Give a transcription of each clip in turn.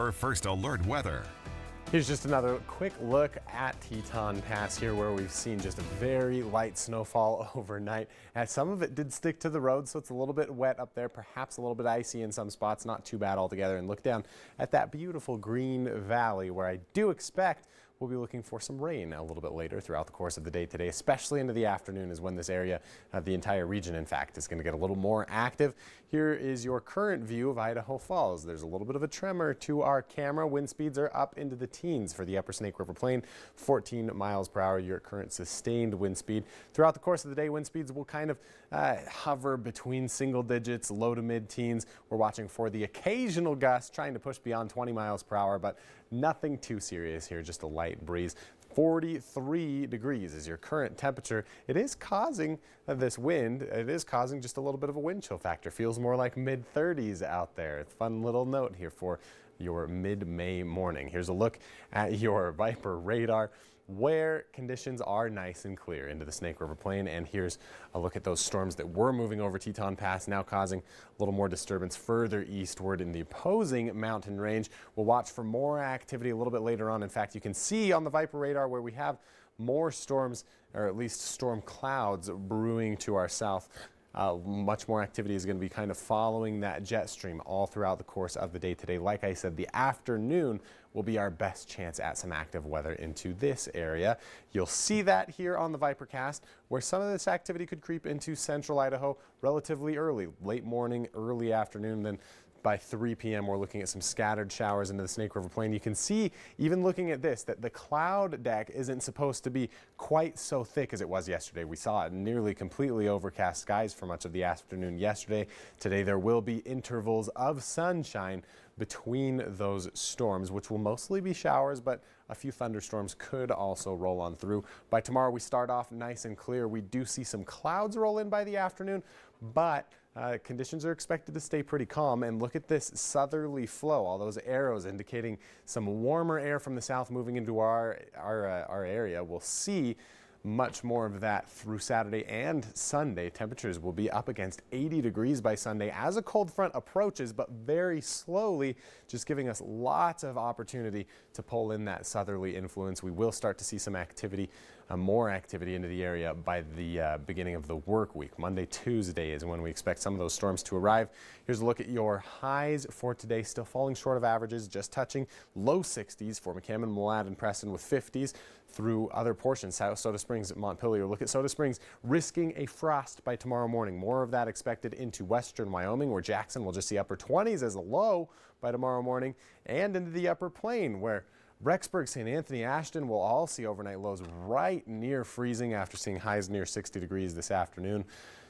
your first alert weather. Here's just another quick look at Teton Pass here, where we've seen just a very light snowfall overnight. And some of it did stick to the road, so it's a little bit wet up there, perhaps a little bit icy in some spots, not too bad altogether. And look down at that beautiful green valley, where I do expect we'll be looking for some rain a little bit later throughout the course of the day today, especially into the afternoon is when this area, the entire region, in fact, is going to get a little more active. Here is your current view of Idaho Falls. There's a little bit of a tremor to our camera. Wind speeds are up into the teens for the upper Snake River Plain, 14 miles per hour, your current sustained wind speed. Throughout the course of the day, wind speeds will kind of hover between single digits, low to mid-teens. We're watching for the occasional gust, trying to push beyond 20 miles per hour, but nothing too serious here, just a light breeze. 43 degrees is your current temperature. It is causing this wind. It is causing just a little bit of a wind chill factor. Feels more like mid-30s out there. Fun little note here for your mid-May morning. Here's a look at your Viper radar, where conditions are nice and clear into the Snake River Plain. And here's a look at those storms that were moving over Teton Pass, now causing a little more disturbance further eastward in the opposing mountain range. We'll watch for more activity a little bit later on. In fact, you can see on the Viper radar where we have more storms, or at least storm clouds, brewing to our south. Much more activity is going to be kind of following that jet stream all throughout the course of the day today. Like I said, the afternoon will be our best chance at some active weather into this area. You'll see that here on the Vipercast, where some of this activity could creep into central Idaho relatively early, late morning, early afternoon. Then by 3 p.m. we're looking at some scattered showers into the Snake River Plain. You can see, even looking at this, that the cloud deck isn't supposed to be quite so thick as it was yesterday. We saw it nearly completely overcast skies for much of the afternoon yesterday. Today there will be intervals of sunshine between those storms, which will mostly be showers, but a few thunderstorms could also roll on through. By tomorrow we start off nice and clear. We do see some clouds roll in by the afternoon, but conditions are expected to stay pretty calm. And look at this southerly flow, all those arrows indicating some warmer air from the south moving into our area. We'll see much more of that through Saturday and Sunday. Temperatures will be up against 80 degrees by Sunday as a cold front approaches, but very slowly, just giving us lots of opportunity to pull in that southerly influence. We will start to see some activity, more activity into the area by the beginning of the work week. Monday, Tuesday is when we expect some of those storms to arrive. Here's a look at your highs for today, still falling short of averages, just touching low 60s for McCammon, Malad, and Preston, with 50s through other portions. South Soda Springs, Montpelier. Look at Soda Springs risking a frost by tomorrow morning. More of that expected into western Wyoming, where Jackson will just see upper 20s as a low by tomorrow morning, and into the upper plain, where Rexburg, St. Anthony, Ashton will all see overnight lows right near freezing after seeing highs near 60 degrees this afternoon.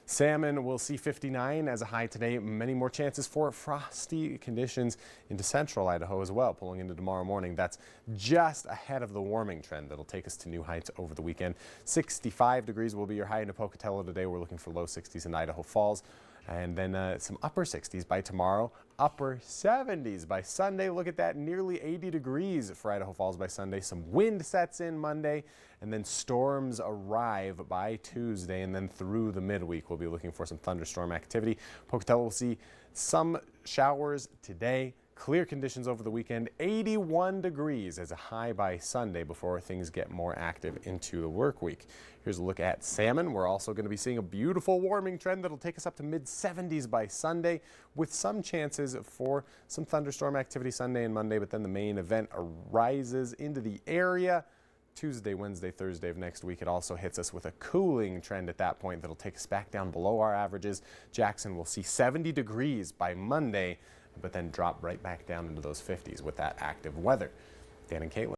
Salmon will see 59 as a high today. Many more chances for frosty conditions into central Idaho as well, pulling into tomorrow morning. That's just ahead of the warming trend that'll take us to new heights over the weekend. 65 degrees will be your high in Pocatello today. We're looking for low 60s in Idaho Falls. And then some upper 60s by tomorrow, upper 70s by Sunday. Look at that, nearly 80 degrees for Idaho Falls by Sunday. Some wind sets in Monday, and then storms arrive by Tuesday, and then through the midweek we'll be looking for some thunderstorm activity. Pocatello will see some showers today. Clear conditions over the weekend, 81 degrees as a high by Sunday before things get more active into the work week. Here's a look at Salmon. We're also going to be seeing a beautiful warming trend that'll take us up to mid-70s by Sunday, with some chances for some thunderstorm activity Sunday and Monday, but then the main event arises into the area Tuesday, Wednesday, Thursday of next week. It also hits us with a cooling trend at that point that'll take us back down below our averages. Jackson will see 70 degrees by Monday, but then drop right back down into those 50s with that active weather. Dan and Caitlin.